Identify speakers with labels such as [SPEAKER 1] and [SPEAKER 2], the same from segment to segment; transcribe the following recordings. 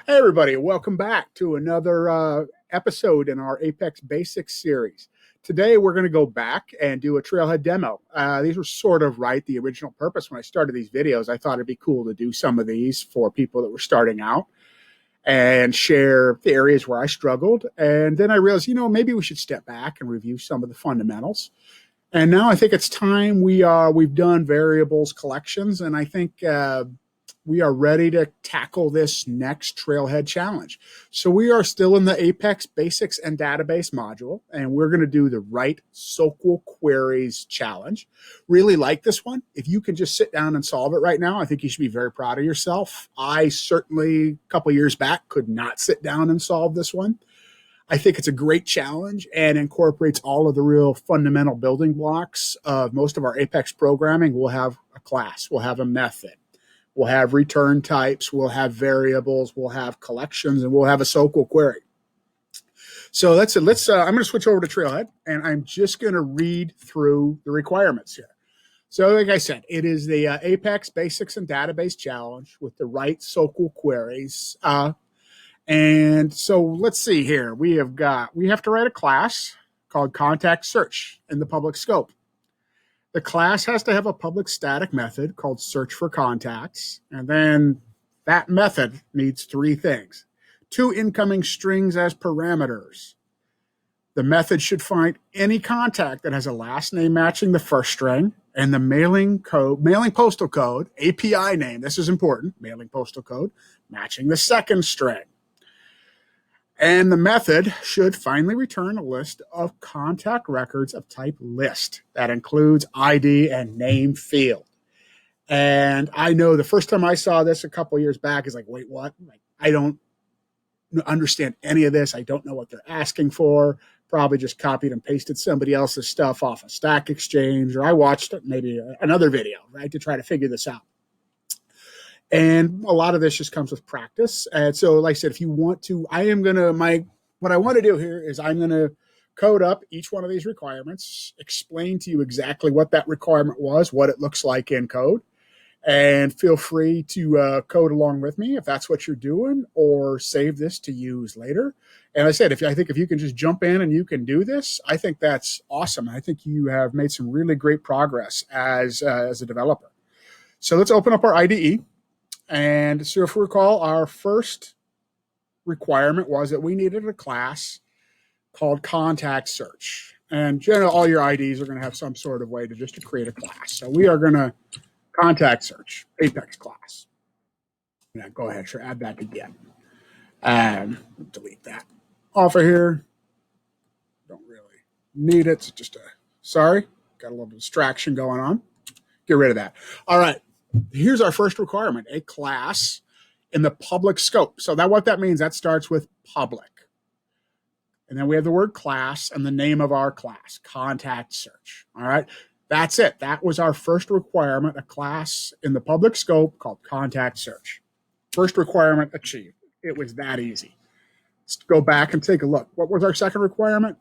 [SPEAKER 1] Hey, everybody, welcome back to another episode in our Apex Basics series. Today, we're going to go back and do a Trailhead demo. These were sort of the original purpose when I started these videos. I thought it'd be cool to do some of these for people that were starting out and share the areas where I struggled. And then I realized, maybe we should step back and review some of the fundamentals. And now I think it's time we've done variables collections, and I think we are ready to tackle this next Trailhead challenge. So we are still in the Apex Basics and Database module, and we're going to do the Write SOQL Queries challenge. Really like this one. If you can just sit down and solve it right now, I think you should be very proud of yourself. I certainly, a couple years back, could not sit down and solve this one. I think it's a great challenge and incorporates all of the real fundamental building blocks of most of our Apex programming. We'll have a class, we'll have a method, we'll have return types, we'll have variables, we'll have collections, and we'll have a SOQL query. So I'm going to switch over to Trailhead, and I'm just going to read through the requirements here. So like I said, it is the Apex Basics and Database Challenge with the Write SOQL Queries. And so let's see here. We have to write a class called contact search in the public scope. The class has to have a public static method called search for contacts. And then that method needs three things: two incoming strings as parameters. The method should find any contact that has a last name matching the first string, and the mailing postal code, API name, this is important, mailing postal code, matching the second string. And the method should finally return a list of contact records of type list that includes ID and name field. And I know the first time I saw this a couple years back is like, wait, what? I don't understand any of this. I don't know what they're asking for. Probably just copied and pasted somebody else's stuff off a Stack Exchange, or I watched maybe another video, right, to try to figure this out. And a lot of this just comes with practice. And so, like I said, if you want to, what I want to do here is I'm going to code up each one of these requirements, explain to you exactly what that requirement was, what it looks like in code, and feel free to code along with me if that's what you're doing, or save this to use later. And I said, if you can just jump in and you can do this, I think that's awesome. I think you have made some really great progress as a developer. So let's open up our IDE. And so if we recall, our first requirement was that we needed a class called contact search. And generally, all your IDs are going to have some sort of way to create a class. So we are going to contact search, Apex class. Now go ahead, add that again. And delete that off of here. Don't really need it. It's sorry, got a little distraction going on. Get rid of that. All right. Here's our first requirement: a class in the public scope. So what that means, that starts with public. And then we have the word class and the name of our class, contact search. All right. That's it. That was our first requirement, a class in the public scope called contact search. First requirement achieved. It was that easy. Let's go back and take a look. What was our second requirement?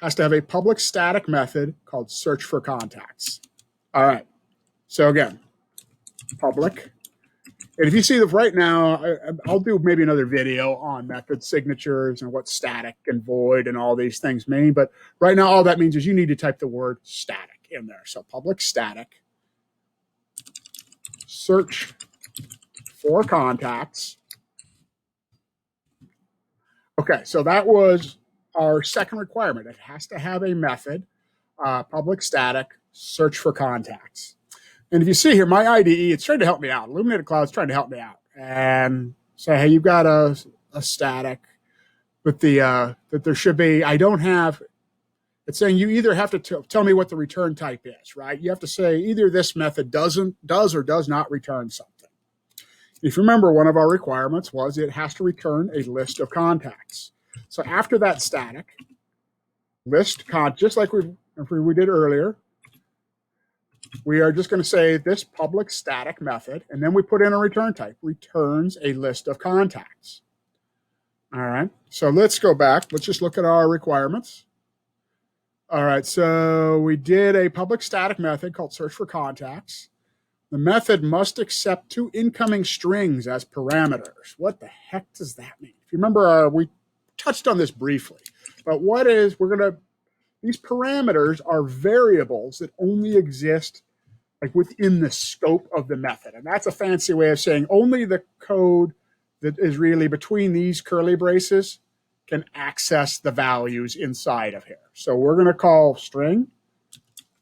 [SPEAKER 1] Has to have a public static method called search for contacts. All right. So again, public. And if you see that right now, I'll do maybe another video on method signatures and what static and void and all these things mean. But right now, all that means is you need to type the word static in there. So public static, search for contacts. Okay, so that was our second requirement. It has to have a method, public static, search for contacts. And if you see here, my IDE, it's trying to help me out. Illuminated Cloud's trying to help me out. And say, hey, you've got a static, but that there should be, it's saying you either have to tell me what the return type is, right? You have to say either this method does or does not return something. If you remember, one of our requirements was it has to return a list of contacts. So after that static, just like we did earlier, we are just going to say this public static method, and then we put in a return type, returns a list of contacts. All right, so let's go back. Let's just look at our requirements. All right, so we did a public static method called search for contacts. The method must accept two incoming strings as parameters. What the heck does that mean? If you remember, we touched on this briefly, but these parameters are variables that only exist like within the scope of the method. And that's a fancy way of saying only the code that is really between these curly braces can access the values inside of here. So we're going to call string,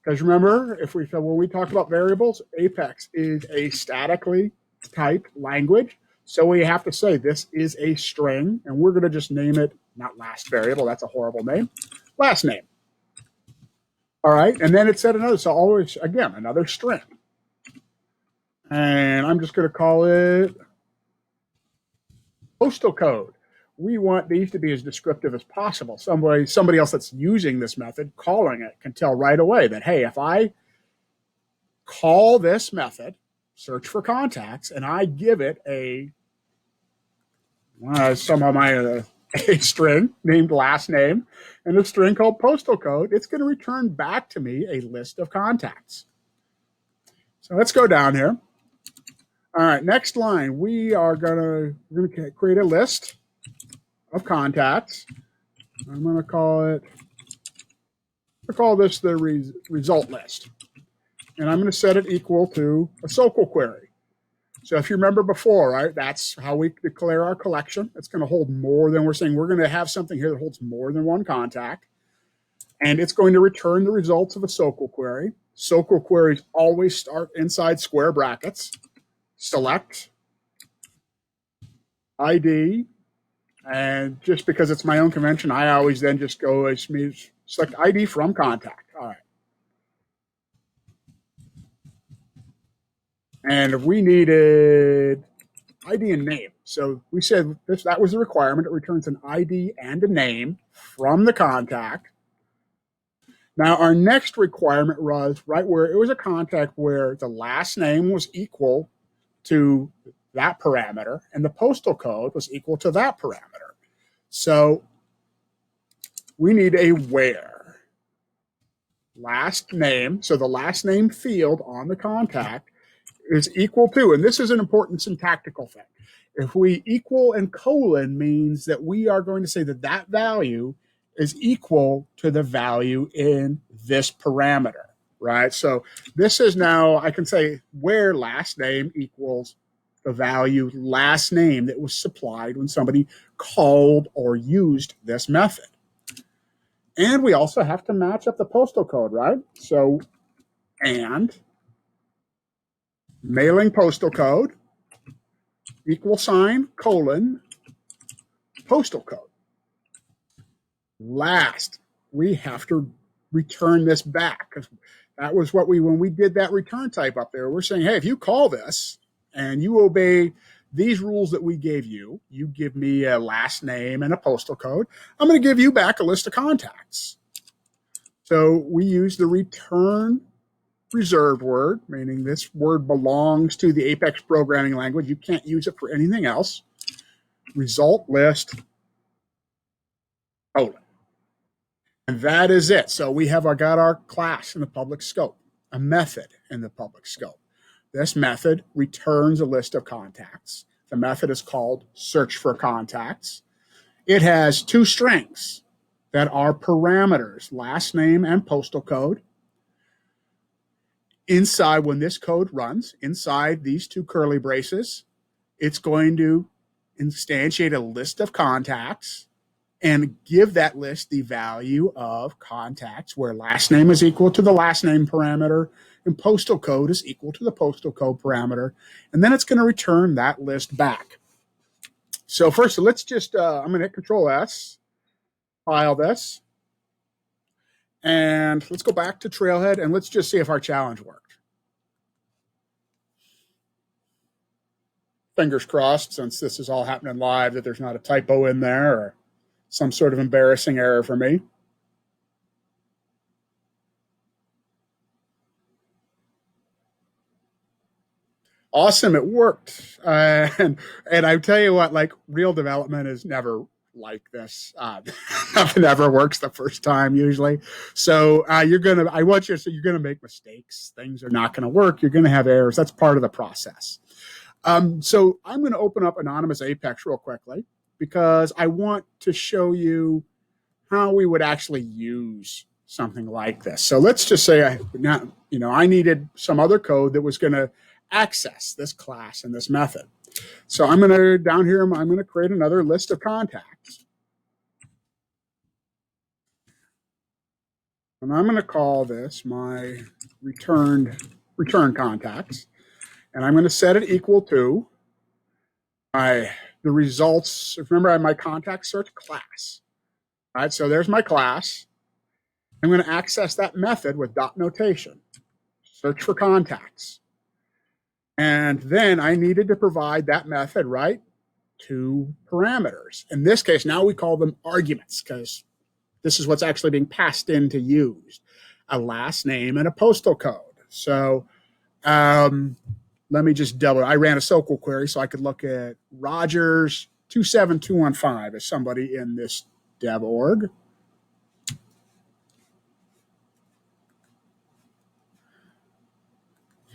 [SPEAKER 1] because remember, when we talk about variables, Apex is a statically typed language. So we have to say this is a string, and we're going to just name it, not last variable, that's a horrible name, last name. All right, and then it said another, so always, again, another string. And I'm just going to call it postal code. We want these to be as descriptive as possible. Somebody else that's using this method, calling it, can tell right away that, hey, if I call this method, search for contacts, and I give it a string named last name and a string called postal code, it's going to return back to me a list of contacts. So let's go down here. All right, next line, we're going to create a list of contacts. I'm going to call this the result list. And I'm going to set it equal to a SOQL query. So if you remember before, right, that's how we declare our collection. It's going to hold more than we're saying. We're going to have something here that holds more than one contact. And it's going to return the results of a SOQL query. SOQL queries always start inside square brackets. Select ID. And just because it's my own convention, I always then just go select ID from contact. All right. And if we needed ID and name, so we said that was the requirement. It returns an ID and a name from the contact. Now, our next requirement was right where it was a contact where the last name was equal to that parameter and the postal code was equal to that parameter. So we need a where last name. So the last name field on the contact is equal to, and this is an important syntactical thing. If we equal and colon means that we are going to say that value is equal to the value in this parameter, right? So this is now, I can say where last name equals the value last name that was supplied when somebody called or used this method. And we also have to match up the postal code, right? So, and mailing postal code equal sign colon postal code. Last, we have to return this back because that was what when we did that return type up there, we're saying, hey, if you call this and you obey these rules that we gave you, you give me a last name and a postal code, I'm going to give you back a list of contacts. So we use the return reserved word, meaning this word belongs to the Apex programming language. You can't use it for anything else. Result list colon. And that is it. So we have got our class in the public scope, a method in the public scope. This method returns a list of contacts. The method is called search for contacts. It has two strings that are parameters, last name and postal code. Inside, when this code runs, inside these two curly braces, it's going to instantiate a list of contacts and give that list the value of contacts where last name is equal to the last name parameter and postal code is equal to the postal code parameter. And then it's going to return that list back. So first, let's just, I'm going to hit Control S, file this, and let's go back to Trailhead and let's just see if our challenge worked. Fingers crossed, since this is all happening live, that there's not a typo in there or some sort of embarrassing error for me. Awesome, it worked. And I tell you what, like real development is never like this. Nothing ever works the first time usually. So you're gonna make mistakes. Things are not gonna work. You're gonna have errors. That's part of the process. So I'm gonna open up Anonymous Apex real quickly because I want to show you how we would actually use something like this. So let's just say I needed some other code that was going to access this class and this method. So I'm going to, down here, I'm going to create another list of contacts. And I'm going to call this my return contacts. And I'm going to set it equal to the results. Remember, I have my contact search class. All right, so there's my class. I'm going to access that method with dot notation, search for contacts. And then I needed to provide that method, right, 2 parameters. In this case, now we call them arguments because this is what's actually being passed in to use, a last name and a postal code. So let me just I ran a SOQL query so I could look at Rogers 27215 as somebody in this dev org.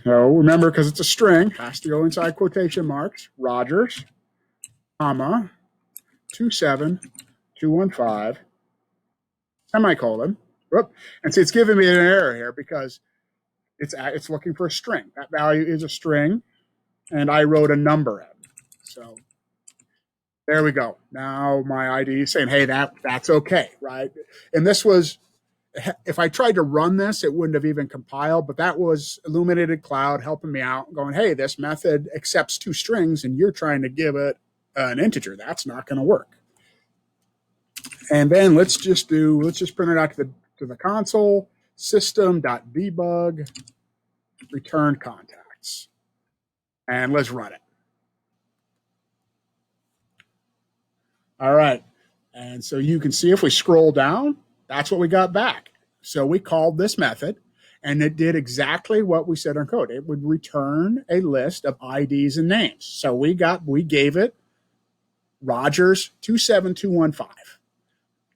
[SPEAKER 1] So remember, because it's a string, has to go inside quotation marks, Rogers, comma, 27215, semicolon. Whoop. And see, it's giving me an error here because it's looking for a string. That value is a string, and I wrote a number in. So there we go. Now my ID is saying, hey, that's okay, right? And this was, if I tried to run this, it wouldn't have even compiled, but that was Illuminated Cloud helping me out, going, hey, this method accepts 2 strings and you're trying to give it an integer. That's not going to work. And then let's just print it out to the console, system.debug, return contacts. And let's run it. All right. And so you can see if we scroll down, that's what we got back. So we called this method, and it did exactly what we said in code. It would return a list of IDs and names. So we gave it Rogers 27215,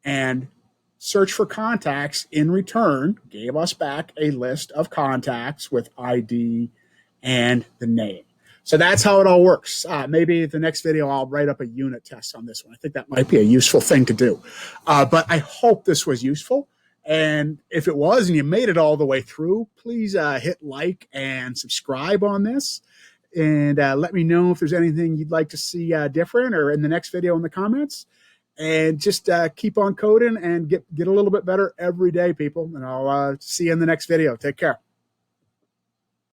[SPEAKER 1] and search for contacts in return gave us back a list of contacts with ID and the name. So that's how it all works. Maybe the next video, I'll write up a unit test on this one. I think that might be a useful thing to do. But I hope this was useful. And if it was and you made it all the way through, please hit like and subscribe on this. And let me know if there's anything you'd like to see different or in the next video in the comments. And just keep on coding and get a little bit better every day, people. And I'll see you in the next video. Take care.